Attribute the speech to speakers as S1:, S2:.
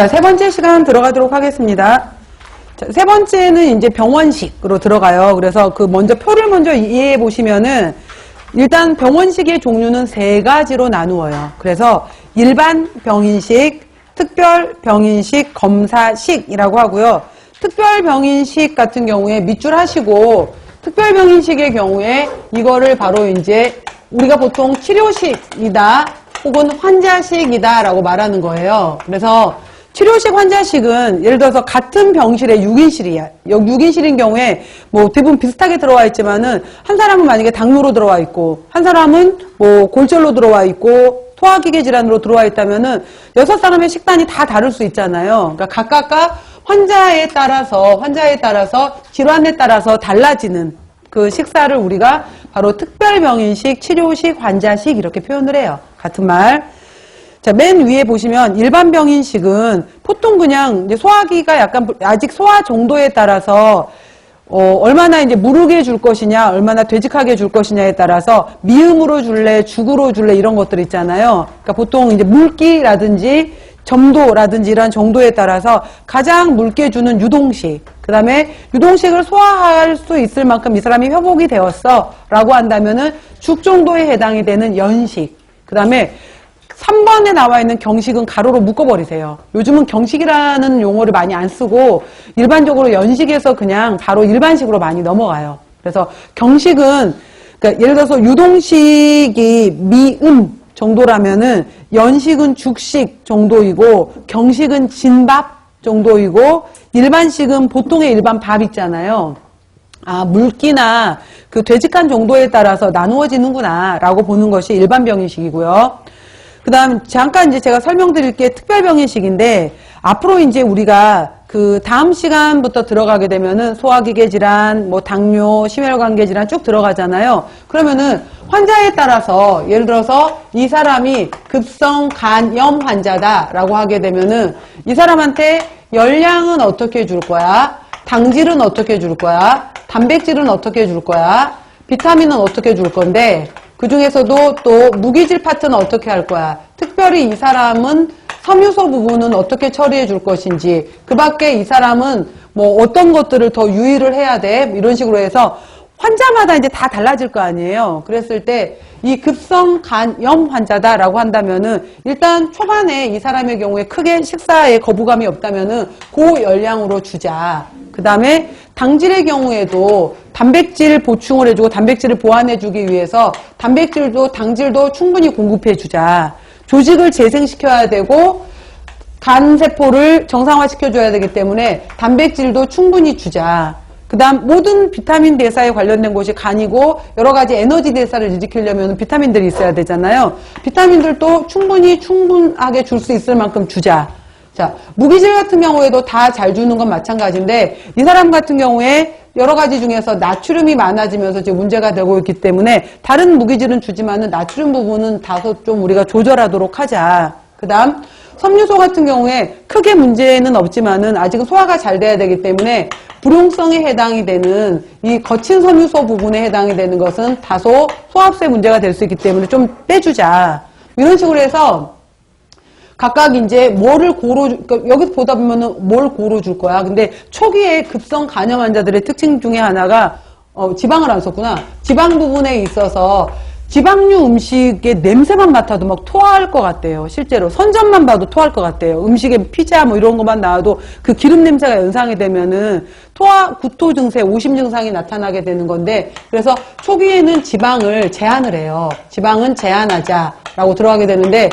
S1: 자, 세 번째 시간 들어가도록 하겠습니다. 자, 세 번째는 이제 병원식으로 들어가요. 그래서 그 먼저 표를 먼저 이해해 보시면은 일단 병원식의 종류는 세 가지로 나누어요. 그래서 일반 병인식, 특별 병인식, 검사식이라고 하고요. 특별 병인식 같은 경우에 밑줄 하시고 특별 병인식의 경우에 이거를 바로 이제 우리가 보통 치료식이다 혹은 환자식이다 라고 말하는 거예요. 그래서 치료식 환자식은 예를 들어서 같은 병실에 6인실이야. 6인실인 경우에 뭐 대부분 비슷하게 들어와 있지만은 한 사람은 만약에 당뇨로 들어와 있고 한 사람은 뭐 골절로 들어와 있고 소화기계 질환으로 들어와 있다면은 6사람의 식단이 다 다를 수 있잖아요. 그러니까 각각가 환자에 따라서 질환에 따라서 달라지는 그 식사를 우리가 바로 특별병인식, 치료식, 환자식 이렇게 표현을 해요. 같은 말. 자, 맨 위에 보시면 일반 병인식은 보통 그냥 이제 소화기가 약간 아직 소화 정도에 따라서 얼마나 이제 무르게 줄 것이냐, 얼마나 되직하게 줄 것이냐에 따라서 미음으로 줄래, 죽으로 줄래 이런 것들 있잖아요. 그러니까 보통 이제 물기라든지 점도라든지 이런 정도에 따라서 가장 묽게 주는 유동식, 그 다음에 유동식을 소화할 수 있을 만큼 이 사람이 회복이 되었어 라고 한다면은 죽 정도에 해당이 되는 연식, 그 다음에 3번에 나와 있는 경식은 가로로 묶어버리세요. 요즘은 경식이라는 용어를 많이 안 쓰고 일반적으로 연식에서 그냥 바로 일반식으로 많이 넘어가요. 그래서 경식은 그러니까 예를 들어서 유동식이 미음 정도라면은 연식은 죽식 정도이고 경식은 진밥 정도이고 일반식은 보통의 일반 밥 있잖아요. 아, 물기나 그 되직한 정도에 따라서 나누어지는구나 라고 보는 것이 일반 병인식이고요. 그 다음 잠깐 이제 제가 설명드릴 게 특별병인식인데 앞으로 이제 우리가 그 다음 시간부터 들어가게 되면은 소화기계 질환, 뭐 당뇨, 심혈관계 질환 쭉 들어가잖아요. 그러면은 환자에 따라서 예를 들어서 이 사람이 급성 간염 환자다라고 하게 되면은 이 사람한테 열량은 어떻게 줄 거야? 당질은 어떻게 줄 거야? 단백질은 어떻게 줄 거야? 비타민은 어떻게 줄 건데 그 중에서도 또 무기질 파트는 어떻게 할 거야? 특별히 이 사람은 섬유소 부분은 어떻게 처리해 줄 것인지, 그 밖에 이 사람은 뭐 어떤 것들을 더 유의를 해야 돼? 이런 식으로 해서 환자마다 이제 다 달라질 거 아니에요. 그랬을 때 이 급성 간염 환자다라고 한다면은 일단 초반에 이 사람의 경우에 크게 식사에 거부감이 없다면은 고열량으로 주자. 그 다음에 당질의 경우에도 단백질 보충을 해주고 단백질을 보완해주기 위해서 단백질도 당질도 충분히 공급해주자. 조직을 재생시켜야 되고 간세포를 정상화시켜줘야 되기 때문에 단백질도 충분히 주자. 그 다음 모든 비타민 대사에 관련된 곳이 간이고 여러 가지 에너지 대사를 일으키려면 비타민들이 있어야 되잖아요. 비타민들도 충분하게 줄 수 있을 만큼 주자. 자, 무기질 같은 경우에도 다 잘 주는 건 마찬가지인데 이 사람 같은 경우에 여러 가지 중에서 나트륨이 많아지면서 지금 문제가 되고 있기 때문에 다른 무기질은 주지만은 나트륨 부분은 다소 좀 우리가 조절하도록 하자. 그 다음 섬유소 같은 경우에 크게 문제는 없지만은 아직은 소화가 잘 돼야 되기 때문에 불용성에 해당이 되는 이 거친 섬유소 부분에 해당이 되는 것은 다소 소화흡수에 문제가 될 수 있기 때문에 좀 빼주자. 이런 식으로 해서 각각 이제 뭐를 그러니까 여기서 보다 보면은 뭘 고루 줄 거야. 근데 초기에 급성 간염 환자들의 특징 중에 하나가 지방을 안 썼구나. 지방 부분에 있어서 지방류 음식의 냄새만 맡아도 막 토할 것 같대요. 실제로 선전만 봐도 토할 것 같대요. 음식에 피자 뭐 이런 것만 나와도 그 기름 냄새가 연상이 되면은 구토 증세, 오심 증상이 나타나게 되는 건데 그래서 초기에는 지방을 제한을 해요. 지방은 제한하자라고 들어가게 되는데